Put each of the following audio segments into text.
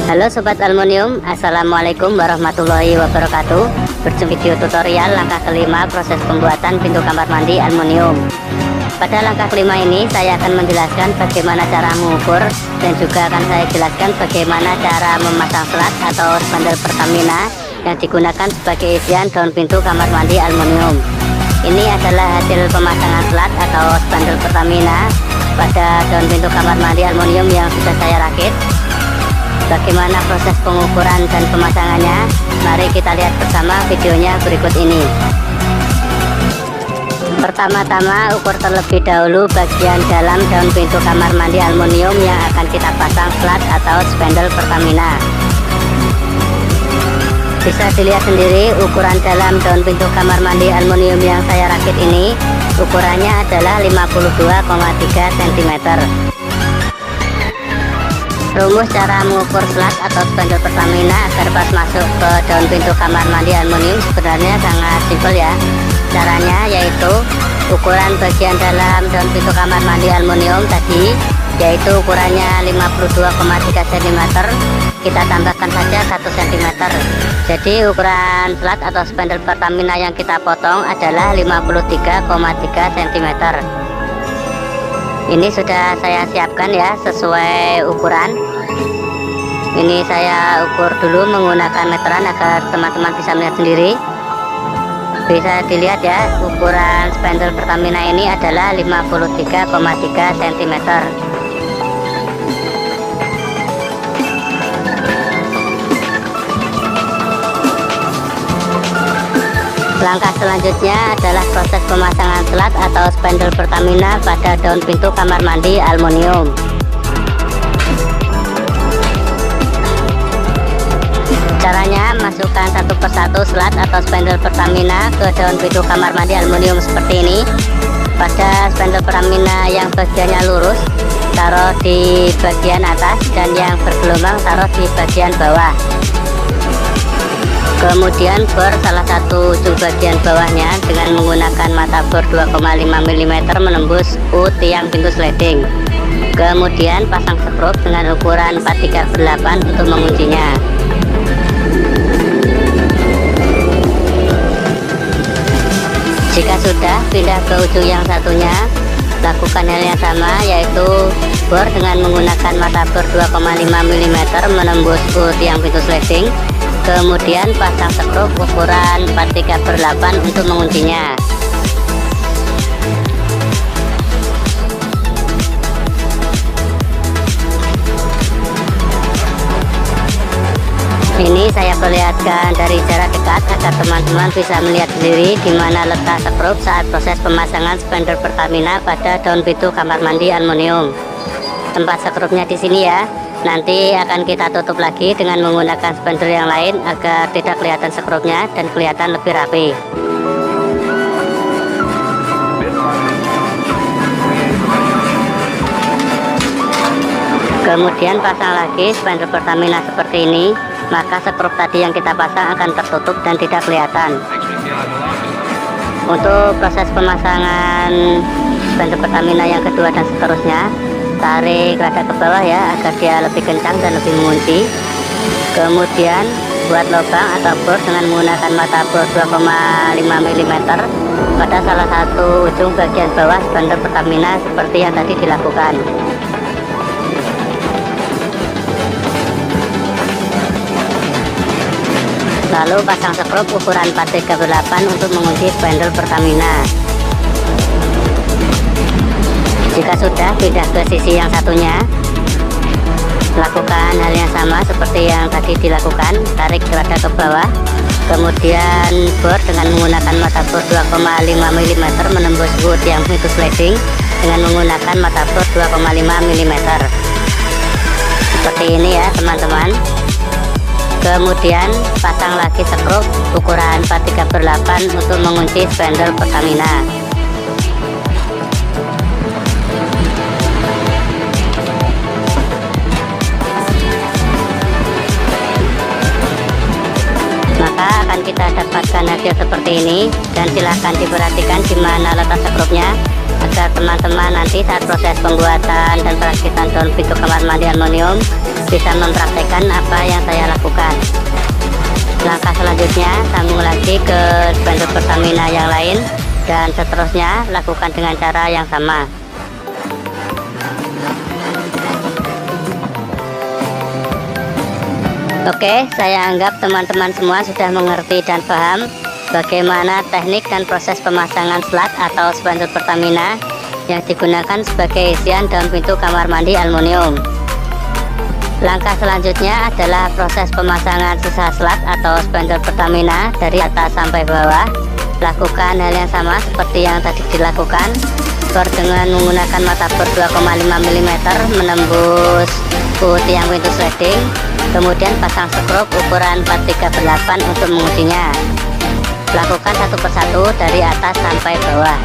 Halo Sobat Aluminium, Assalamualaikum warahmatullahi wabarakatuh. Berjumpa video tutorial langkah kelima proses pembuatan pintu kamar mandi aluminium. Pada langkah kelima ini saya akan menjelaskan bagaimana cara mengukur dan juga akan saya jelaskan bagaimana cara memasang selat atau spandel Pertamina yang digunakan sebagai isian daun pintu kamar mandi aluminium. Ini adalah hasil pemasangan selat atau spandel Pertamina pada daun pintu kamar mandi aluminium yang sudah saya rakit. Bagaimana proses pengukuran dan pemasangannya? Mari kita lihat bersama videonya berikut ini. Pertama-tama ukur terlebih dahulu bagian dalam daun pintu kamar mandi aluminium yang akan kita pasang selat atau spandel Pertamina. Bisa dilihat sendiri ukuran dalam daun pintu kamar mandi aluminium yang saya rakit ini. Ukurannya adalah 52,3 cm. Rumus cara mengukur selat atau spandel Pertamina agar pas masuk ke daun pintu kamar mandi aluminium sebenarnya sangat simpel ya. Caranya yaitu ukuran bagian dalam daun pintu kamar mandi aluminium tadi, yaitu ukurannya 52,3 cm, kita tambahkan saja 1 cm. Jadi ukuran selat atau spandel Pertamina yang kita potong adalah 53,3 cm. Ini sudah saya siapkan ya sesuai ukuran. Ini saya ukur dulu menggunakan meteran agar teman-teman bisa melihat sendiri. Bisa dilihat ya, ukuran spandel Pertamina ini adalah 53,3 cm. Langkah selanjutnya adalah proses pemasangan selat atau spandel Pertamina pada daun pintu kamar mandi aluminium. Caranya, masukkan satu persatu selat atau spandel Pertamina ke daun pintu kamar mandi aluminium seperti ini. Pada spandel Pertamina yang bagiannya lurus, taruh di bagian atas, dan yang bergelombang taruh di bagian bawah. Kemudian bor salah satu ujung bagian bawahnya dengan menggunakan mata bor 2,5 mm menembus tiang pintu sliding. Kemudian pasang skrup dengan ukuran 4/8 untuk menguncinya. Jika sudah, pindah ke ujung yang satunya. Lakukan hal yang sama, yaitu bor dengan menggunakan mata bor 2,5 mm menembus tiang pintu sliding. Kemudian pasang skrup ukuran 4/8 untuk menguncinya. Ini saya perlihatkan dari jarak dekat agar teman-teman bisa melihat sendiri di mana letak skrup saat proses pemasangan spandel Pertamina pada daun pintu kamar mandi aluminium. Tempat skrupnya di sini ya. Nanti akan kita tutup lagi dengan menggunakan spandel yang lain agar tidak kelihatan skrupnya dan kelihatan lebih rapi. Kemudian pasang lagi spandel Pertamina seperti ini, maka skrup tadi yang kita pasang akan tertutup dan tidak kelihatan. Untuk proses pemasangan spandel Pertamina yang kedua dan seterusnya, tarik rada ke bawah ya agar dia lebih kencang dan lebih mengunci. Kemudian buat lubang atau bor dengan menggunakan mata bor 2,5 mm pada salah satu ujung bagian bawah spandel Pertamina seperti yang tadi dilakukan. Lalu pasang skrup ukuran 4/8 untuk mengunci spandel Pertamina. Jika sudah, pindah ke sisi yang satunya. Lakukan hal yang sama seperti yang tadi dilakukan. Tarik rada ke bawah. Kemudian bor dengan menggunakan mata bor 2,5 mm menembus tiang pintu sliding dengan menggunakan mata bor 2,5 mm. Seperti ini ya teman-teman. Kemudian pasang lagi skrup ukuran 4/8 untuk mengunci spandel Pertamina. Maka akan kita dapatkan hasil seperti ini, dan silahkan diperhatikan di mana letak skrupnya agar teman-teman nanti saat proses pembuatan dan perakitan daun pintu kamar mandi aluminium bisa mempraktekkan apa yang saya lakukan. Langkah selanjutnya, sambung lagi ke spanduk Pertamina yang lain dan seterusnya lakukan dengan cara yang sama. Oke, saya anggap teman-teman semua sudah mengerti dan paham bagaimana teknik dan proses pemasangan slat atau spanduk Pertamina yang digunakan sebagai isian daun pintu kamar mandi aluminium. Langkah selanjutnya adalah proses pemasangan sisa slat atau spanduk Pertamina dari atas sampai bawah. Lakukan hal yang sama seperti yang tadi dilakukan, dengan menggunakan mata bor 2,5 mm menembus tiang pintu sliding, kemudian pasang skrup ukuran 438 untuk mengujinya. Lakukan satu persatu dari atas sampai bawah.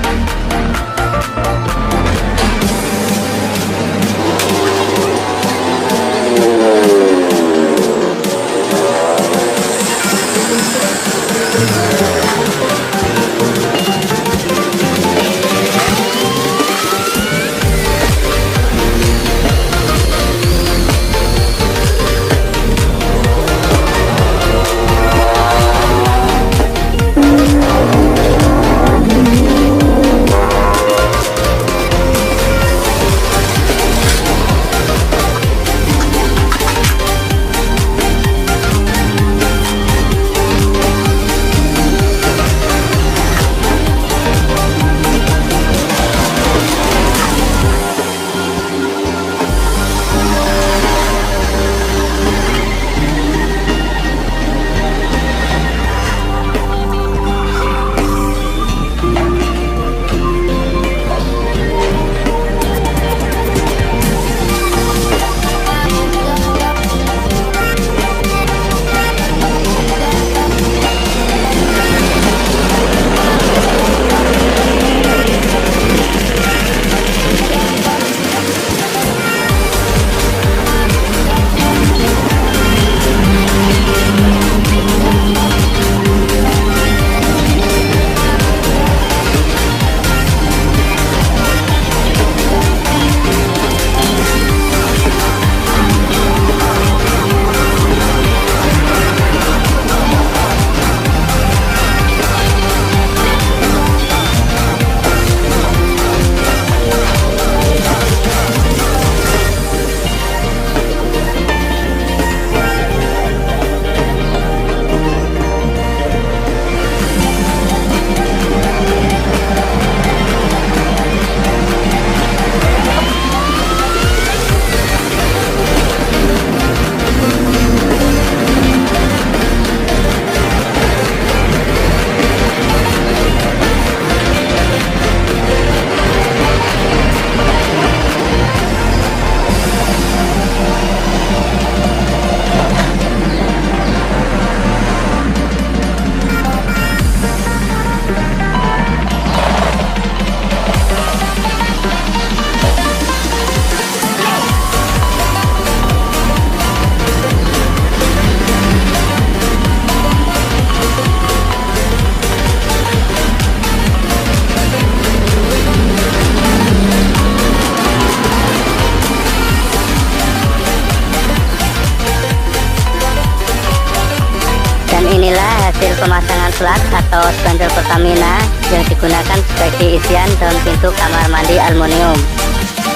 Inilah hasil pemasangan slat atau spanduk Pertamina yang digunakan sebagai isian daun pintu kamar mandi aluminium.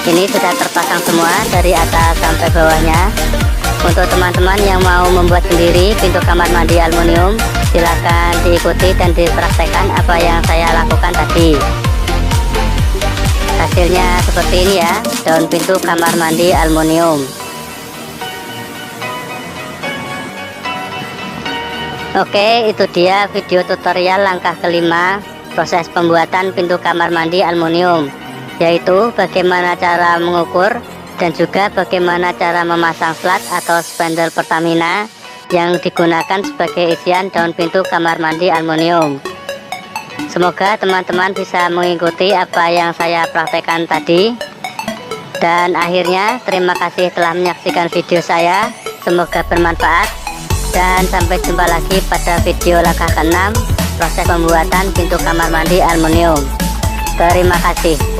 Ini sudah terpasang semua dari atas sampai bawahnya. Untuk teman-teman yang mau membuat sendiri pintu kamar mandi aluminium, silakan diikuti dan dipraktekkan apa yang saya lakukan tadi. Hasilnya seperti ini ya, daun pintu kamar mandi aluminium. Oke, itu dia video tutorial langkah kelima proses pembuatan pintu kamar mandi aluminium, yaitu bagaimana cara mengukur dan juga bagaimana cara memasang slat atau spanduk Pertamina yang digunakan sebagai isian daun pintu kamar mandi aluminium. Semoga teman-teman bisa mengikuti apa yang saya praktekkan tadi. Dan akhirnya terima kasih telah menyaksikan video saya, semoga bermanfaat. Dan sampai jumpa lagi pada video langkah ke-6 proses pembuatan pintu kamar mandi aluminium. Terima kasih.